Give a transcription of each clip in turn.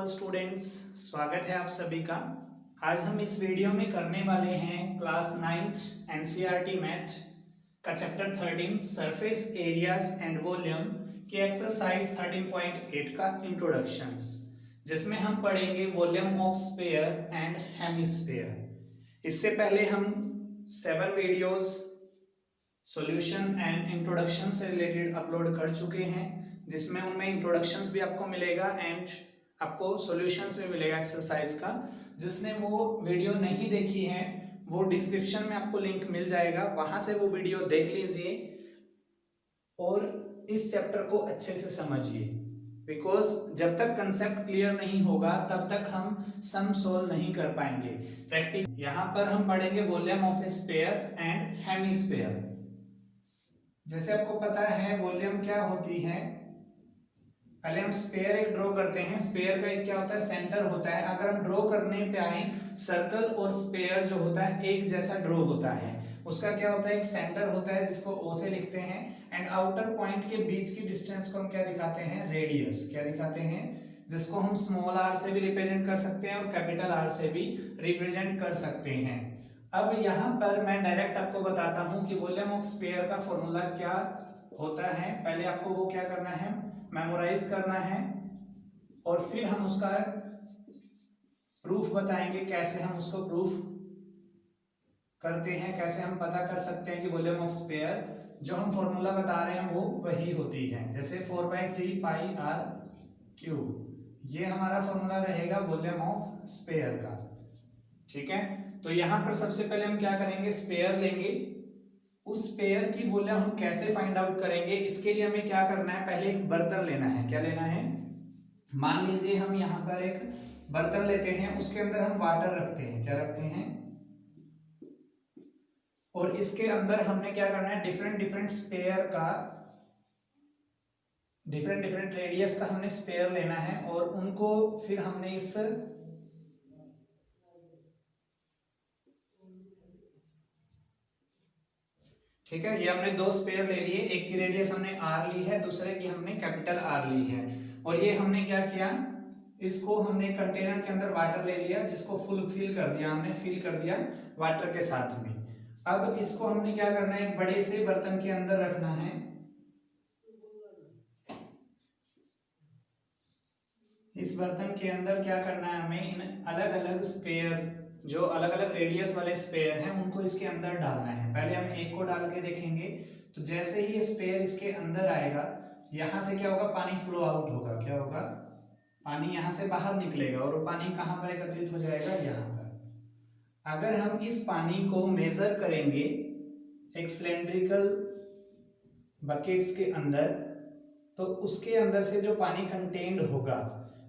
All students, स्वागत है आप सभी का। आज हम इस वीडियो में करने वाले हैं क्लास 9th एनसीईआरटी मैथ का chapter 13 surface areas and volume की एक्सरसाइज 13.8 का इंट्रोडक्शंस, जिसमें हम पढ़ेंगे volume of sphere and hemisphere. इससे पहले हम 7 वीडियोस सॉल्यूशन एंड इंट्रोडक्शन से रिलेटेड अपलोड कर चुके हैं, जिसमें उनमें इंट्रोडक्शंस भी आपको मिलेगा एंड आपको सॉल्यूशंस भी मिलेगा एक्सरसाइज का। जिसने वो वीडियो नहीं देखी है वो डिस्क्रिप्शन में आपको लिंक मिल जाएगा, वहां से वो वीडियो देख लीजिए और इस चैप्टर को अच्छे से समझिए, बिकॉज जब तक कंसेप्ट क्लियर नहीं होगा तब तक हम सम सोल्व नहीं कर पाएंगे। प्रैक्टिस यहाँ पर हम पढ़ेंगे volume of a sphere and hemisphere. जैसे आपको पता है वॉल्यूम क्या होती है, पहले हम स्फीयर एक ड्रॉ करते हैं। स्फीयर का एक क्या होता है, सेंटर होता है। अगर हम ड्रॉ करने पे आए, सर्कल और स्फीयर जो होता है एक जैसा ड्रॉ होता है। उसका क्या होता है, एक सेंटर होता है जिसको ओ से लिखते हैं एंड आउटर पॉइंट के बीच की डिस्टेंस को हम क्या दिखाते हैं, रेडियस। क्या दिखाते हैं, जिसको हम स्मॉल आर से भी रिप्रेजेंट कर सकते हैं और कैपिटल आर से भी रिप्रेजेंट कर सकते हैं। अब यहाँ पर मैं डायरेक्ट आपको बताता हूँ कि वॉल्यूम ऑफ स्फीयर का फॉर्मूला क्या होता है। पहले आपको वो क्या करना है, मेमोराइज करना है और फिर हम उसका प्रूफ बताएंगे, कैसे हम उसको प्रूफ करते हैं, कैसे हम पता कर सकते हैं कि वॉल्यूम ऑफ स्फीयर जो हम फॉर्मूला बता रहे हैं वो वही होती है। जैसे 4/3 पाई आर क्यूब, ये हमारा फॉर्मूला रहेगा वॉल्यूम ऑफ स्फीयर का। ठीक है, तो यहां पर सबसे पहले हम क्या करेंगे, स्फीयर लेंगे। उस स्फीयर की वॉल्यूम हम कैसे फाइंड आउट करेंगे, इसके लिए हमें क्या करना है, पहले एक बर्तन लेना है। क्या लेना है, मान लीजिए हम यहाँ पर एक बर्तन लेते हैं, उसके अंदर हम वाटर रखते हैं। क्या रखते हैं, और इसके अंदर हमने क्या करना है, डिफरेंट डिफरेंट स्फीयर का, डिफरेंट डिफरेंट रेडियस का हमने स्फीयर लेना है और उनको फिर हमने इस ठीक है, ये हमने दो स्फीयर ले लिए, एक की रेडियस हमने आर ली है, दूसरे की हमने कैपिटल आर ली है। और ये हमने क्या किया, इसको हमने कंटेनर के अंदर वाटर ले लिया, जिसको फुल फिल कर दिया, हमने फिल कर दिया वाटर के साथ में। अब इसको हमने क्या करना है, एक बड़े से बर्तन के अंदर रखना है। इस बर्तन के अंदर क्या करना है, हमें इन अलग अलग स्फीयर, जो अलग अलग रेडियस वाले स्फीयर हैं, उनको इसके अंदर डालना है। पहले हम एक को डाल के देखेंगे, तो जैसे ही ये स्फीयर इसके अंदर आएगा, यहाँ से क्या होगा, पानी फ्लो आउट होगा। क्या होगा, पानी यहाँ से बाहर निकलेगा और वो पानी कहाँ पर एकत्रित हो जाएगा, यहाँ पर। अगर हम इस पानी को मेजर करेंगे एक सिलेंड्रिकल बकेट्स के अंदर, तो उसके अंदर से जो पानी कंटेन्ड होगा,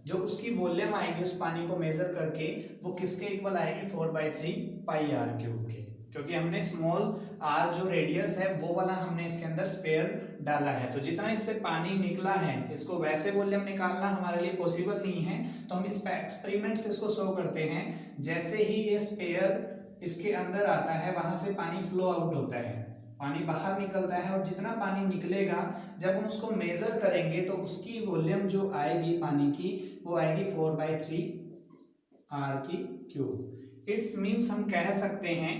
जो उसकी वॉल्यूम आएगी उस पानी को मेजर करके, वो किसके इक्वल आएगी, 4/3 पाई आर क्यूब के। क्योंकि हमने स्मॉल आर जो रेडियस है वो वाला हमने इसके अंदर स्फीयर डाला है, तो जितना इससे पानी निकला है, इसको वैसे वॉल्यूम निकालना हमारे लिए पॉसिबल नहीं है, तो हम इस एक्सपेरिमेंट से इसको शो करते हैं। जैसे ही ये स्फीयर इसके अंदर आता है, वहां से पानी फ्लो आउट होता है, पानी बाहर निकलता है, और जितना पानी निकलेगा जब हम उसको मेजर करेंगे तो उसकी वॉल्यूम जो आएगी पानी की, वो आएगी 4/3 आर की क्यूब। इट्स मींस हम कह सकते हैं,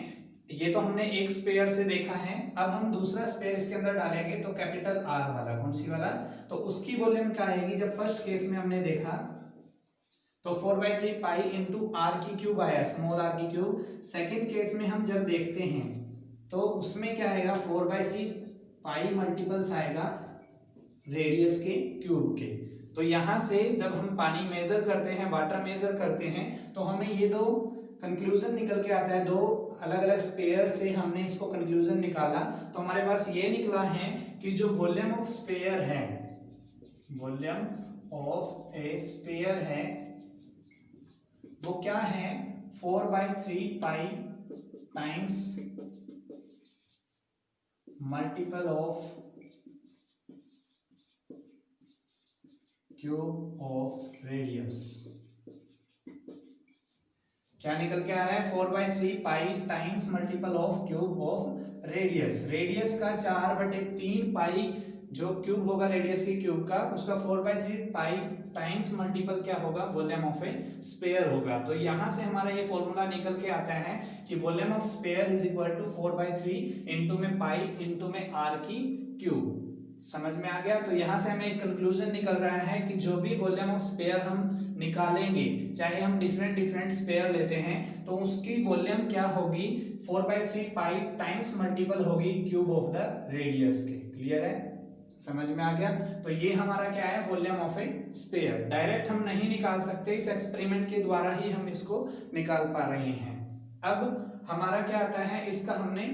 ये तो हमने एक स्फीयर से देखा है, अब हम दूसरा स्फीयर इसके अंदर डालेंगे, तो कैपिटल आर वाला, कौन सी वाला, तो उसकी वॉल्यूम क्या आएगी। जब फर्स्ट केस में हमने देखा तो 4/3 पाई इंटू आर की क्यूब आया, स्मॉल आर की क्यूब। सेकेंड केस में हम जब देखते हैं तो उसमें क्या आएगा, 4/3 पाई मल्टीपल्स आएगा रेडियस के क्यूब के। तो यहां से जब हम पानी मेजर करते हैं, वाटर मेजर करते हैं, तो हमें ये दो कंक्लूजन निकल के आता है। दो अलग अलग स्फीयर से हमने इसको कंक्लूजन निकाला, तो हमारे पास ये निकला है कि जो वॉल्यूम ऑफ स्फीयर है, वॉल्यूम ऑफ ए स्फीयर है, वो क्या है, 4/3 पाई times multiple of cube of radius. क्या निकल के आ रहा है, 4/3 पाई times multiple of cube of radius. Radius का 4/3 पाई जो क्यूब होगा रेडियस की क्यूब का, उसका 4/3 पाई टाइम्स मल्टीपल क्या होगा, वॉल्यूम ऑफ ए स्फीयर होगा। तो यहाँ से हमारा ये फॉर्मूला निकल के आता है कि volume of sphere is equal to 4/3 into में पाई इनटू में आर की क्यूब। समझ में आ गया। तो यहाँ से हमें एक कंक्लूजन निकल रहा है कि जो भी वॉल्यूम ऑफ स्फीयर हम निकालेंगे, चाहे हम डिफरेंट डिफरेंट स्फीयर लेते हैं, तो उसकी वॉल्यूम क्या होगी, 4/3 पाई टाइम्स मल्टीपल होगी क्यूब ऑफ द रेडियस के। क्लियर है, समझ में आ गया। तो ये हमारा क्या है, volume of a sphere. Direct हम नहीं निकाल सकते, इस एक्सपेरिमेंट के द्वारा ही हम इसको निकाल पा रहे हैं। अब हमारा क्या आता है, इसका हमने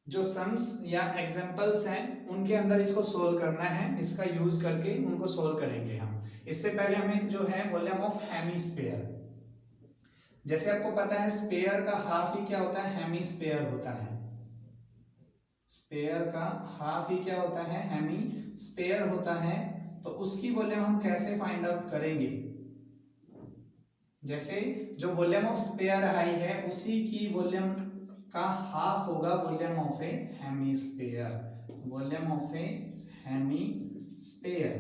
जो सम्स या एग्जांपल्स हैं उनके अंदर इसको सोल्व करना है, इसका यूज करके उनको सोल्व करेंगे हम। इससे पहले हमें जो है वॉल्यूम ऑफ हेमिस्फीयर, जैसे आपको पता है स्फीयर का हाफ ही क्या होता है, हेमिस्फीयर होता है। स्फीयर का हाफ ही क्या होता है, हेमिस्फीयर होता है। तो उसकी वॉल्यूम हम कैसे फाइंड आउट करेंगे, जैसे जो वॉल्यूम ऑफ स्फीयर आई है उसी की वॉल्यूम का हाफ होगा volume of a hemisphere. Volume of a hemisphere,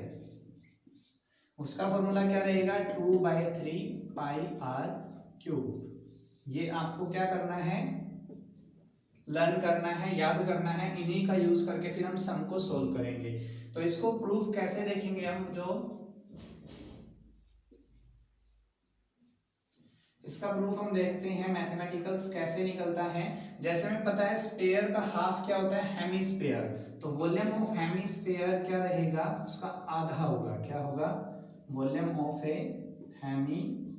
उसका फॉर्मूला क्या रहेगा, 2/3 पाई आर क्यूब। ये आपको क्या करना है, लर्न करना है, याद करना है। इन्हीं का यूज करके फिर हम सम को सोल्व करेंगे। तो इसको प्रूफ कैसे देखेंगे हम, जो इसका प्रूफ हम देखते हैं मैथमेटिकल्स कैसे निकलता है। जैसे हमें पता है स्फीयर का हाफ क्या होता है, हेमिस्फीयर। तो वॉल्यूम ऑफ हेमिस्फीयर क्या रहेगा, उसका आधा होगा। क्या होगा, volume of a hemisphere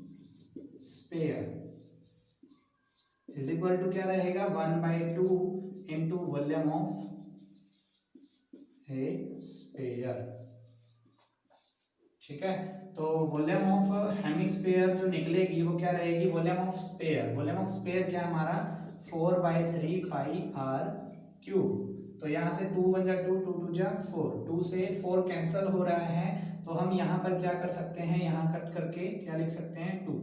is equal to क्या रहेगा, 1/2 into volume of a sphere. ठीक है, तो वॉल्यूम ऑफ हेमिस्फीयर जो निकलेगी वो क्या रहेगी, volume of sphere. Volume of sphere क्या हमारा 4/3 पाई आर क्यूब। तो यहाँ से 2 1 जा 2, 2 2 जा 4, 2 से 4 कैंसिल हो रहा है। तो हम यहाँ पर क्या कर सकते हैं, यहाँ कट करके क्या लिख सकते हैं, 2।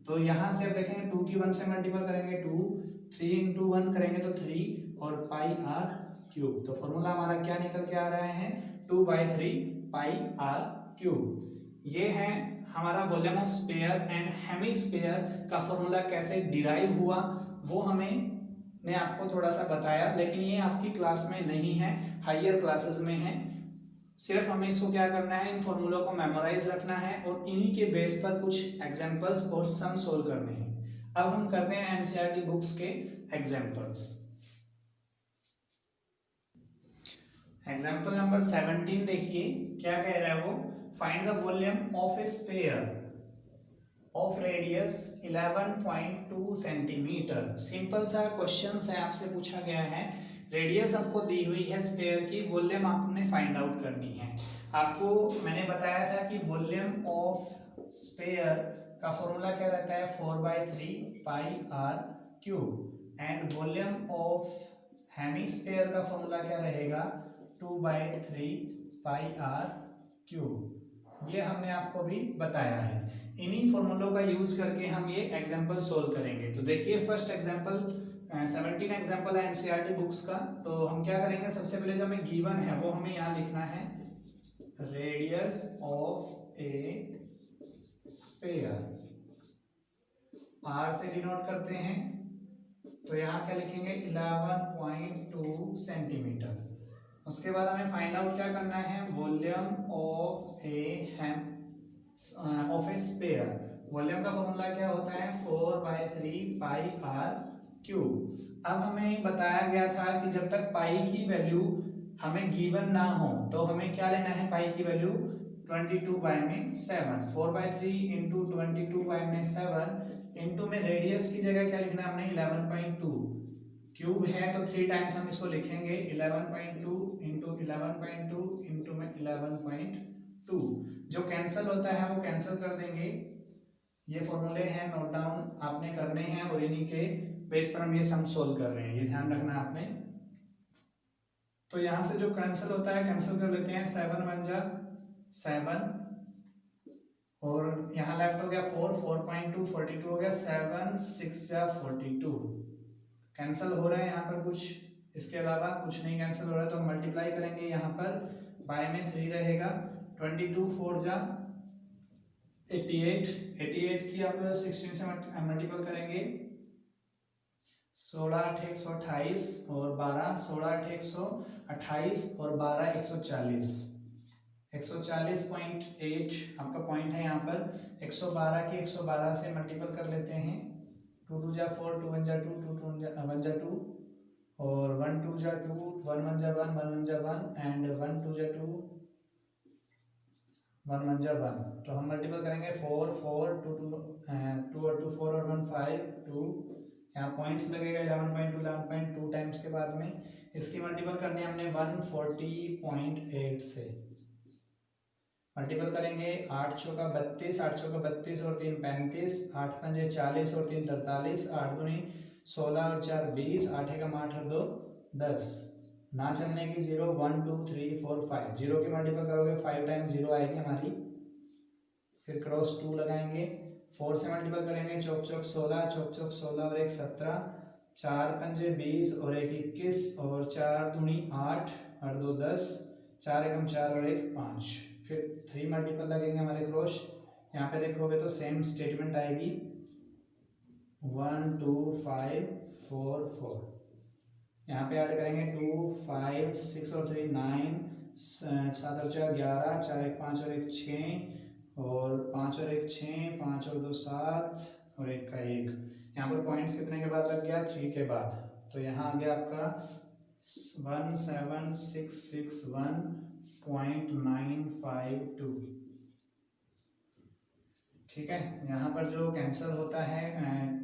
तो यहाँ से अब देखेंगे 2 की 1 से मल्टीपल करेंगे 2, 3 इंटू 1 करेंगे तो 3 और पाई आर क्यूब। तो फॉर्मूला हमारा क्या निकल के आ रहा है, 2/3 पाई आर क्यूब। ये है हमारा volume of sphere and hemisphere का फॉर्मूला कैसे डिराइव हुआ, वो ने आपको थोड़ा सा बताया, लेकिन ये आपकी क्लास में नहीं है, हायर क्लासेस में है। सिर्फ हमें इसको क्या करना है, इन फॉर्मूलों को मेमोराइज रखना है और इन्हीं के बेस पर कुछ एग्जांपल्स और सम सोल्व करने हैं। अब हम करते हैं एनसीईआरटी बुक्स के एग्जांपल्स। एग्जांपल नंबर 17 देखिए क्या कह रहा है वो, find the volume of a sphere of radius 11.2 centimetre. Simple सा क्वेश्चन है, आपसे पूछा गया है, रेडियस आपको दी हुई है स्फीयर की, वॉल्यूम आपने फाइंड आउट करनी है। आपको मैंने बताया था कि वॉल्यूम ऑफ स्फीयर का फॉर्मूला क्या रहता है, 4/3 pi r cube. And volume of hemisphere का फॉर्मूला क्या रहेगा, 2/3 पाई आर क्यूब। ये हमने आपको भी बताया है। इन्हीं फॉर्मूलों का यूज करके हम ये एग्जांपल सोल्व करेंगे। तो देखिए फर्स्ट एग्जांपल 17 एग्जांपल है एनसीईआरटी बुक्स का। तो हम क्या करेंगे, सबसे पहले जो हमें गिवन है वो हमें यहाँ लिखना है, radius of a sphere, r से डिनोट करते हैं। तो यहाँ क्या लिखेंगे, 11.2 सेंटीमीटर। उसके बाद हमें फाइंड आउट क्या करना है, volume of a sphere. Volume का फॉर्मूला क्या होता है, 4/3 पाई आर क्यूब। अब हमें बताया गया था कि जब तक पाई की वैल्यू हमें गिवन ना हो तो हमें क्या लेना है, पाई की वैल्यू 22/7। 4/3 इंटू 22/7 इंटू में रेडियस की जगह क्या लिखना है हमने, 11.2। क्यूब है तो 3 टाइम्स हम इसको लिखेंगे, 11.2 इंटू 11.2 इंटू में 11.2। जो कैंसिल होता है वो कैंसिल कर देंगे। ये फॉर्मूले हैं, नोट डाउन आपने करने हैं और इन्हीं के बेस पर हम ये सम सोल्व कर रहे हैं, ये ध्यान रखना आपने। तो यहाँ से जो कैंसिल होता है कैंसिल कर लेते हैं, 7 1 जा 7 और यहाँ लेफ्ट हो गया 4, 4.2 42 हो गया, 7 6 जा 42 कैंसिल हो रहा है यहाँ पर कुछ, इसके अलावा कुछ नहीं कैंसिल हो रहा है। तो हम मल्टीप्लाई करेंगे, यहाँ पर बाय में 3 रहेगा, 22 4 जा 88 की आप 16 से मल्टीपल करेंगे, 16 8 128 और 12, 16 8 128 और 12 140, 140.8 आपका पॉइंट है यहाँ पर। 112 की 112 से मल्टीपल कर लेते हैं, 2 2 जा 4, 2 1 जा 2, 2 2 1 जा 2 और 1 2 जा 2, 1 1 जा 1, 1 1 जा 1 एंड 1 2 जा 2, 1 1 जा 1। तो हम मल्टीपल करेंगे 4 4 2 2 2 और 2 4 और 1 5 2, यहाँ पॉइंट्स लगेगा 11.2 11.2 टाइम्स के बाद में। इसकी मल्टीपल करनी है हमने 140.8 से। मल्टीपल करेंगे 8 चौका 32, 8 चौका 32 और 3 35, 8 पंजे 40 और 3 43, 8 दूनी 16 और 4 20, 8 एकम 8 और 2 10। ना चलने की 0 1 2 3 4 5, 0 की मल्टीपल करोगे 5 टाइम्स 0 आएगी हमारी। फिर क्रॉस 2 लगाएंगे, 4 से मल्टीपल करेंगे, चौक चौक 16, चौक चौक 16 और 1 17, 4 पंजे 20 और 1 21 और 4 दूनी 8 और 2 10, 4 एकम 4 और 1 5। फिर 3 मल्टीपल लगेंगे हमारे क्रॉस। यहाँ पे देखोगे तो सेम स्टेटमेंट आएगी 1 2 5 4 4। यहाँ पे ऐड करेंगे 2 5 6 और 3 9, 7 और 4 11, 4 1 5 और 1 6 और 5 और 1 6, 5 और 2 7 और 1 का 1। यहाँ पर पॉइंट्स कितने के बाद लग गया, 3 के बाद। तो यहाँ आ गया आपका 17661.952। ठीक है, यहाँ पर जो कैंसिल होता है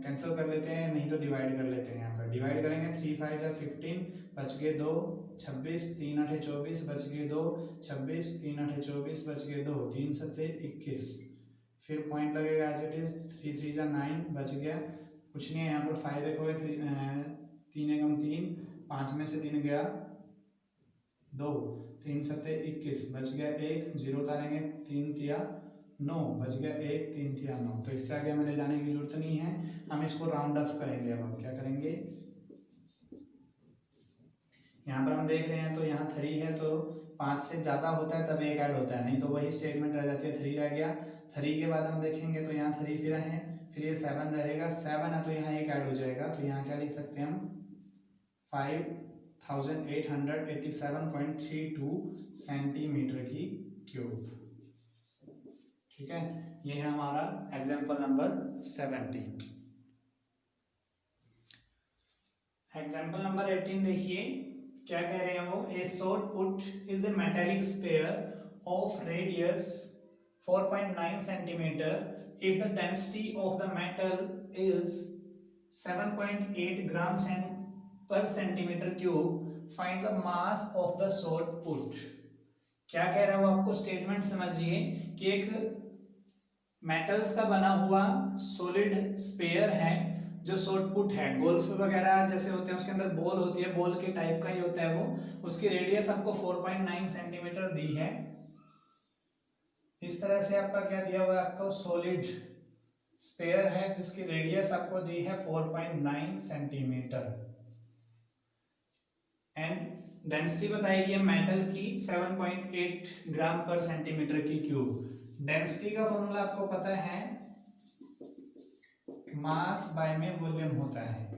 कैंसिल कर लेते हैं, नहीं तो डिवाइड कर लेते हैं। यहाँ पर डिवाइड करेंगे 3 5 जा 15, बच गए 2, 26 3 8 24, बच गए 2, 26 3 8 24, बच गए 2, 3 7 21। फिर पॉइंट लगेगा एज इट इज, 3 3 जा 9, बच गया कुछ नहीं है। यहाँ पर 5 देखोगे 3 एकम 3, 5 में से 3 गया 2, 3 7 21, बच गया 1, 0 उतारेंगे 3 तिया 9, बच गया 1, 3 तिया 9। तो इससे आगे हमें ले जाने की जरूरत नहीं है, हम इसको राउंड ऑफ करेंगे। अब हम क्या करेंगे, यहाँ पर हम देख रहे हैं तो यहाँ 3 है तो 5 से ज़्यादा होता है तब 1 ऐड होता है, नहीं तो वही स्टेटमेंट रह जाती है। 3 रह गया, 3 के बाद हम देखेंगे तो यहाँ 3 फिर है, फिर ये 7 रहेगा, 7 है तो यहाँ 1 ऐड हो जाएगा। तो यहाँ क्या लिख सकते हैं हम 5887.32 सेंटीमीटर की क्यूब। ठीक है, ये है हमारा एग्जाम्पल नंबर 17। एग्जाम्पल नंबर 18 देखिए क्या कह रहे हैं वो, ए shot put is a metallic sphere of radius 4.9 centimetre if the density of the metal is 7.8 grams per centimeter cube, find the mass of the short put। क्या कह रहा है वो, आपको स्टेटमेंट समझिए कि एक मेटल्स का बना हुआ सॉलिड स्फीयर है जो शॉर्ट पुट है, गोल्फ वगैरह जैसे होते हैं उसके अंदर बॉल होती है, बॉल के टाइप का ही होता है वो। उसकी रेडियस आपको 4.9 सेंटीमीटर दी है। इस तरह से आपका क्या दिया हुआ है, आपको सॉलिड स्फीयर है जिसकी रेडियस आपको दी है 4.9 सेंटीमीटर एंड डेंसिटी बताएगी मेटल की 7.8 ग्राम पर सेंटीमीटर की क्यूब। डेंसिटी का फॉर्मूला आपको पता है, मास बाय में वॉल्यूम होता है।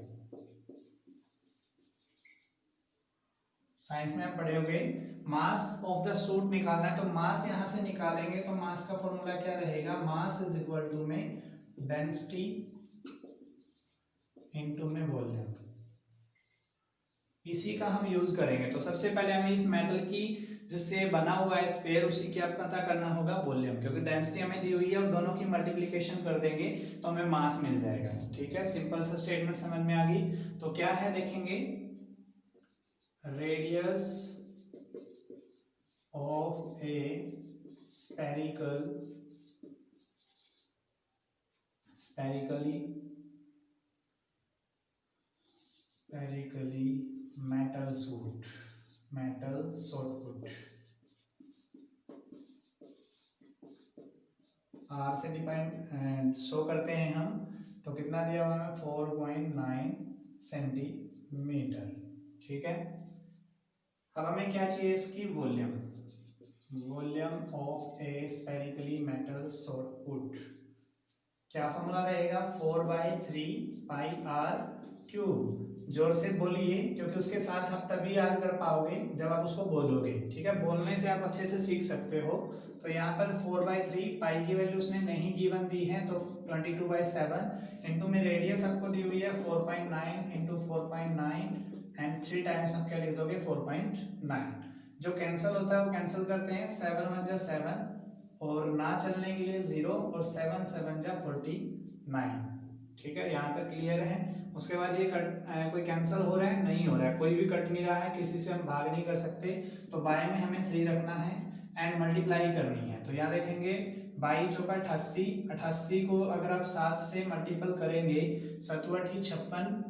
साइंस में आप पढ़े होंगे, मास ऑफ द सूट निकालना है तो मास यहां से निकालेंगे तो मास का फॉर्मूला क्या रहेगा, मास इज इक्वल टू में डेंसिटी इनटू में वॉल्यूम। इसी का हम यूज करेंगे। तो सबसे पहले हमें इस मेटल की जिससे बना हुआ है स्फीयर उसकी क्या पता करना होगा, वॉल्यूम, क्योंकि डेंसिटी हमें दी हुई है और दोनों की मल्टीप्लिकेशन कर देंगे तो हमें मास मिल जाएगा। ठीक है, सिंपल सा स्टेटमेंट समझ में आ गई। तो क्या है देखेंगे, radius of a spherically metal shot put, r से डिफाइन शो करते हैं हम। तो कितना दिया हुआ है, 4.9 सेंटीमीटर। ठीक है, अब हमें क्या चाहिए, इसकी volume of a spherically metal shot put. क्या फॉर्मूला रहेगा? 4/3 पाई आर क्यूब। जोर से बोलिए, क्योंकि उसके साथ आप तभी याद कर पाओगे जब आप उसको बोलोगे। ठीक है, बोलने से आप अच्छे से सीख सकते हो। तो यहाँ पर 4/3 पाई की वैल्यू उसने नहीं गिवन दी है, तो 22/7 इंटू में रेडियस आपको दी हुई है 4.9 इंटू 4.9 एंड 3 टाइम्स आप क्या लिख दोगे? 4.9। जो कैंसिल होता है वो कैंसिल करते हैं, 7 1 जा 7 और ना चलने के लिए 0 और 7 7 जा 49। ठीक है, यहाँ तक क्लियर है। उसके बाद ये कोई कैंसिल हो रहा है? नहीं हो रहा है, कोई भी कट नहीं रहा है, किसी से हम भाग नहीं कर सकते। तो बाय में हमें 3 रखना है एंड मल्टीप्लाई करनी है। तो यहाँ देखेंगे 22 चौका 88, 88 को अगर आप 7 से मल्टीपल करेंगे 7 8 56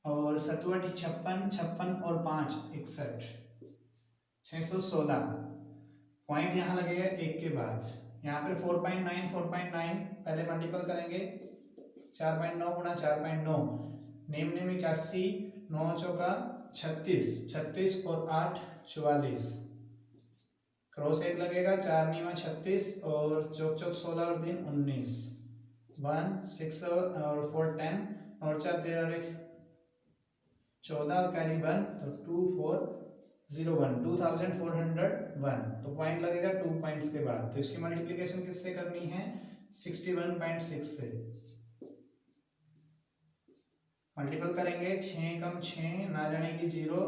और 7 8 56, 56 और 5 61, 616 पॉइंट यहाँ लगेगा 1 के बाद। यहाँ पर 4.9 4.9 पहले मल्टीपल करेंगे, 4.9 गुणा 4.9 नेम 81, 9 चौका 36, 36 और 8 44, क्रॉस 1 लगेगा, 4 नीमा 36 और चौक चौक 16 और 3 19, 1 6 और 4 10 और 4 13 14 और कैरी 1, तो 2401 2401। तो पॉइंट लगेगा 2 पॉइंट्स के बाद। तो इसकी मल्टीप्लिकेशन किससे करनी है? 61.6 से मल्टीपल करेंगे। 6 कम 6 ना जाने की 0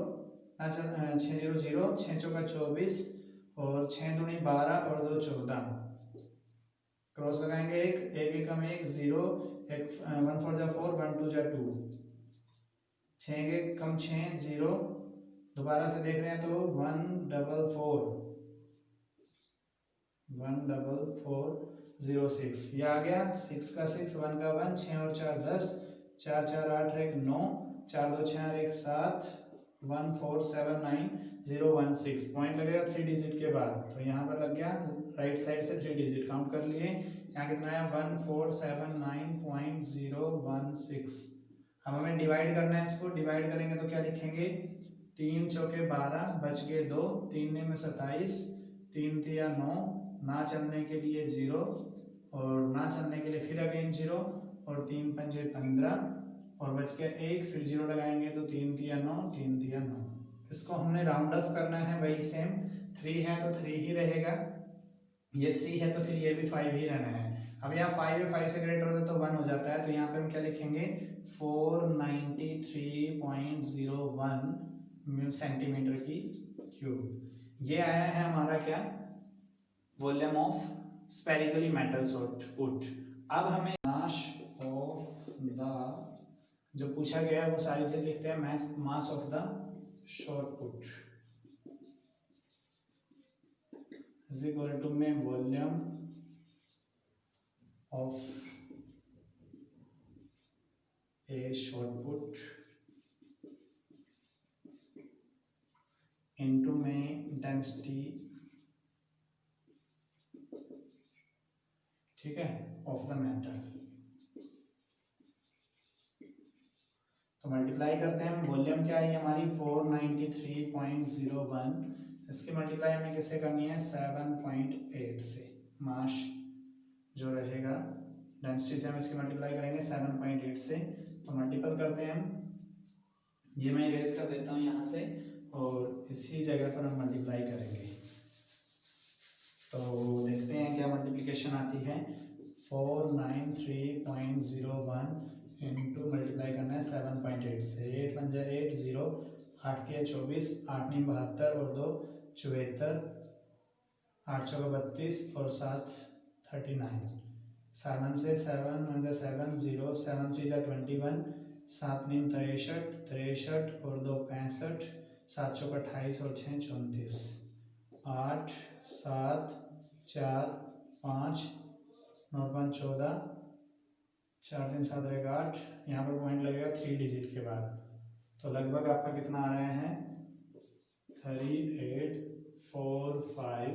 ना 6 0 0, 6 चौका 24 और 6 दूनी 12 और 2 14, क्रॉस लगाएंगे 1 1 कम 1 0, 1 4 जा 4 1 2 जा 2, 6 के कम 6 0, दोबारा से देख रहे हैं तो 14406 ये आ गया। 6 का 6 1 का 1, 6 और 4 10, 4 4 8 1 9, 4 2 6 1 7, 1479016 पॉइंट लगेगा 3 डिजिट के बाद। तो यहाँ पर लग गया, राइट साइड से 3 डिजिट काउंट कर लिए। यहाँ कितना है? 1479.016। अब हमें डिवाइड करना है, इसको डिवाइड करेंगे तो क्या लिखेंगे? 3 चौके 12 बच गए 2, 3 में 27, 3 तिया 9, ना चलने के लिए 0 और ना चलने के लिए फिर अगेन 0 और 3 पंजे 15 और बच गया 1, फिर 0 लगाएंगे तो 3 तिया 9, 3 तिया 9। इसको हमने राउंड ऑफ करना है, वही सेम 3 है तो 3 ही रहेगा, ये 3 है तो फिर ये भी 5 ही रहना है। अब यहाँ 5 है, 5 से ग्रेटर होता है तो 1 हो जाता है। तो यहाँ पे हम क्या लिखेंगे? 493.01 सेंटीमीटर की क्यूब। ये आया है हमारा क्या? Volume of spherically metal put. अब हमें मास ऑफ द, जो पूछा गया है वो सारी चीज लिखते हैं। Mass of the shot put is equal to में volume of a shot put into में डेंसिटी, ठीक है, ऑफ द मेटल। तो मल्टीप्लाई करते हैं हम। वॉल्यूम क्या है हमारी? 493.01। इसकी मल्टीप्लाई हमें किससे करनी है? 7.8 से। मास जो रहेगा डेंसिटी से हम इसकी मल्टीप्लाई करेंगे 7.8 से। तो मल्टीपल करते हैं हम, ये मैं इरेज कर देता हूँ यहाँ से और इसी जगह पर हम मल्टीप्लाई करेंगे। तो देखते हैं क्या मल्टीप्लिकेशन आती है। 493.01 इंटू मल्टीप्लाई करना है 7.8 से। 8 1 8 0, 8 3 24, 8 9 72 और 2 74, 8 4 32 और 7 39, 7 से 7 1 7 0, 7 3 21, 7 9 63 63 और 2 65, 7 4 28 और 6 34, 8 7 4 5 9 5 14, 4 3 7 8। यहाँ पर पॉइंट लगेगा 3 डिजिट के बाद। तो लगभग आपका कितना आ रहा है? 3845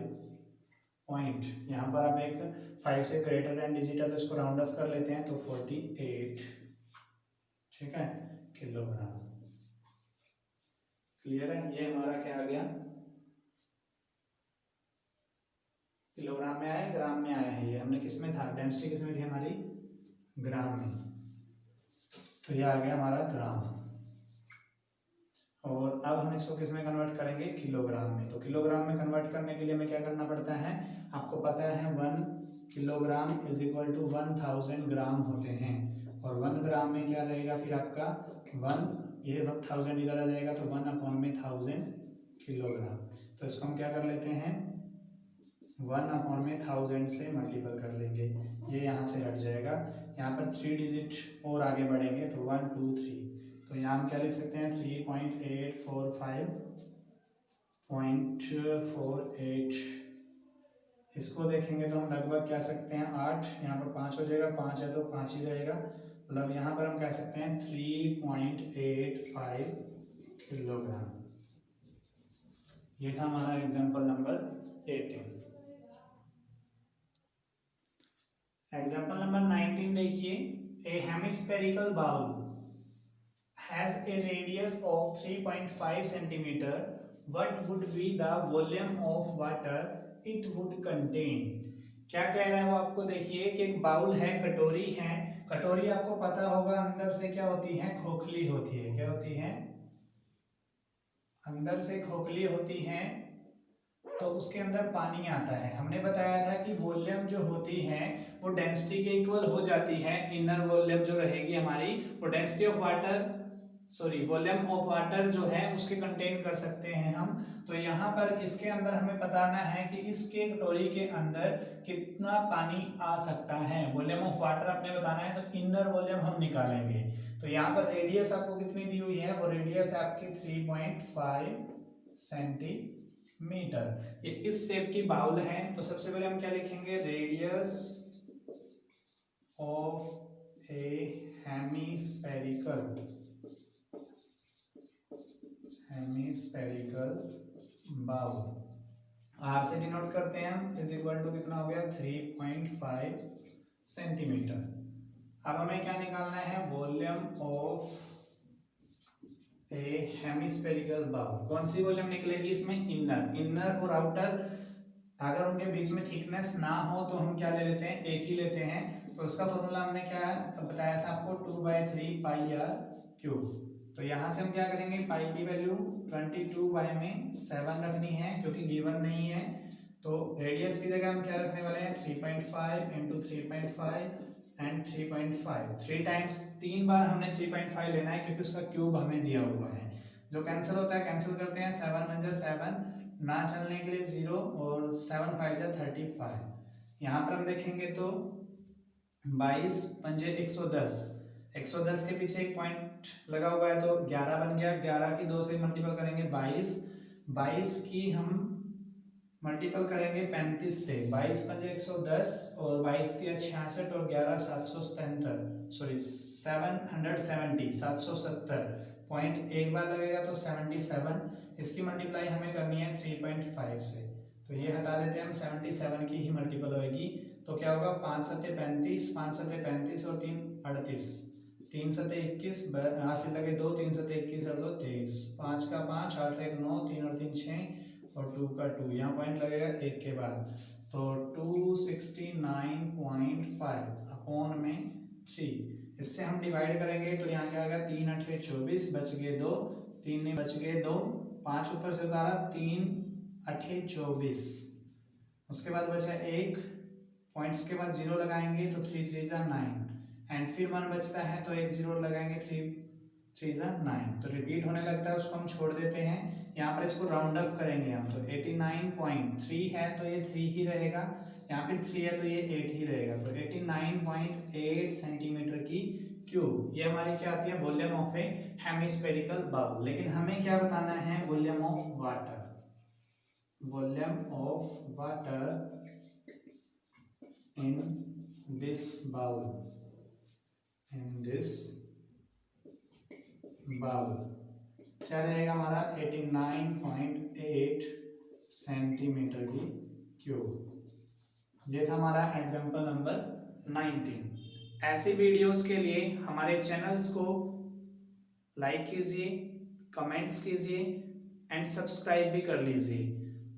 पॉइंट। यहाँ पर आप एक 5 से ग्रेटर देन डिजिट है तो इसको राउंड ऑफ कर लेते हैं, तो 48, ठीक है, किलोग्राम। क्लियर है? ये हमारा क्या आ गया? किलोग्राम में आया, ग्राम में आया है, ये हमने किस में था, डेंसिटी किस में थी हमारी, ग्राम में, तो ये आ गया हमारा ग्राम। और अब हम इसको किस में कन्वर्ट करेंगे, किलोग्राम में। तो किलोग्राम में कन्वर्ट करने के लिए हमें क्या करना पड़ता है, आपको पता है 1 किलोग्राम इज इक्वल टू 1000 ग्राम होते हैं। और 1 ग्राम में क्या रहेगा फिर आपका 1, ये 1000 इधर आ जाएगा तो 1/1000 किलोग्राम। तो इसको हम क्या कर लेते हैं, 1/1000 से मल्टीपल कर लेंगे, ये यहाँ से हट जाएगा। यहाँ पर 3 डिजिट और आगे बढ़ेंगे तो 1 2 3, तो यहाँ हम क्या लिख सकते हैं 3.845.48। इसको देखेंगे तो हम लगभग कह सकते हैं 8, यहाँ पर 5 हो जाएगा, 5 है तो 5 ही रहेगा, मतलब यहाँ पर हम कह सकते हैं 3.85 किलोग्राम। ये था हमारा एग्जाम्पल नंबर 18। एग्जाम्पल नंबर 19 देखिए, a hemispherical bowl has a radius of 3.5 centimeter. What would be the volume of water it would contain? क्या कह रहा है वो आपको देखिए कि एक बाउल है, कटोरी है, कटोरी आपको पता होगा अंदर से क्या होती है, खोखली होती है, क्या होती है, अंदर से खोखली होती है, तो उसके अंदर पानी आता है। हमने बताया था कि वॉल्यूम जो होती है वो डेंसिटी के इक्वल हो जाती है, इनर वॉल्यूम जो रहेगी हमारी वो density of water, sorry volume of water जो है उसके कंटेन कर सकते हैं हम। तो यहाँ पर इसके अंदर हमें बताना है कि इसके कटोरी के अंदर कितना पानी आ सकता है। वॉल्यूम ऑफ वाटर आपने बताना है तो इनर वॉल्यूम हम निकालेंगे। तो यहाँ पर रेडियस आपको कितनी दी हुई है, वो रेडियस है आपकी 3.5 सेंटीमीटर। ये इस शेप की बाउल है, तो सबसे पहले हम क्या लिखेंगे, radius of a hemispherical bowl, r से डिनोट करते हैं हम, इज इक्वल टू कितना हो गया 3.5 सेंटीमीटर। अब हमें क्या निकालना है, volume of a hemispherical bowl. कौन सी वॉल्यूम निकलेगी इसमें, इनर और आउटर। अगर उनके बीच में थिकनेस ना हो तो हम क्या ले लेते हैं, एक ही लेते हैं। तो उसका फॉर्मूला हमने क्या बताया था आपको, 2/3 पाई आर क्यूब। तो यहाँ से हम क्या करेंगे, पाई की वैल्यू 22 में 7 रखनी है क्योंकि गिवन नहीं है। तो रेडियस की जगह हम क्या रखने वाले हैं, 3.5 इंटू 3.5 एंड 3.5, 3 टाइम्स, 3 बार हमने 3.5 लेना है क्योंकि उसका क्यूब हमें दिया हुआ है। जो कैंसिल होता है कैंसिल करते हैं, 7 × 7, ना चलने के लिए 0, और 7 × 5 = 35। यहाँ पर हम देखेंगे तो 22 × 110, 110 के पीछे एक पॉइंट लगा हुआ है तो 11 बन गया, 11 की 2 से मल्टीपल करेंगे 22, 22 की हम मल्टीपल करेंगे 35 से, 22 × 110 और 22 की 66 और 11 777, सॉरी 770 पॉइंट एक बार लगेगा तो 77। इसकी मल्टीप्लाई हमें करनी है 3.5 से, तो ये हटा देते हैं हम, 77 की ही मल्टीपल होगी। तो क्या होगा, 5 × 7 = 35, 5 × 7 = 35 और 3 = 38, 3 × 7 = 21, 8 से लगे 2, 3 × 7 = 21 और 2 = 23, 5 का 5, 8 का 1 9, 3 और 3 6 और 2 का 2, यहाँ पॉइंट लगेगा 1 के बाद, तो 269.5 अपॉन में 3। इससे हम डिवाइड करेंगे तो यहाँ क्या आएगा, 3 × 8 = 24, बच गए 2, 3 नहीं बच गए 2, 5 ऊपर से उतारा, 3 × 8 = 24, उसके बाद बचा 1, पॉइंट्स के बाद 0 लगाएंगे तो 3 × 3 = 9 एंड फिर 1 बचता है तो एक 0 लगाएंगे, 3 × 3 = 9, तो रिपीट होने लगता है, उसको हम छोड़ देते हैं। यहाँ पर इसको राउंड ऑफ करेंगे हम, तो 89.3 है तो ये 3 ही रहेगा, यहाँ पर 3 है तो ये 8 ही रहेगा, तो 89.8 सेंटीमीटर की क्यूब। ये हमारी क्या आती है, volume of a hemispherical bowl. लेकिन हमें क्या बताना है, volume of water, volume of water in this bowl, क्या रहेगा हमारा, 89.8 सेंटीमीटर की क्यूब। ये था हमारा एग्जांपल नंबर 19। ऐसी वीडियोस के लिए हमारे चैनल्स को लाइक कीजिए, कमेंट्स कीजिए एंड सब्सक्राइब भी कर लीजिए।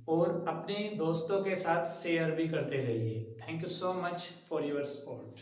और अपने दोस्तों के साथ शेयर भी करते रहिए। Thank you so much for your support.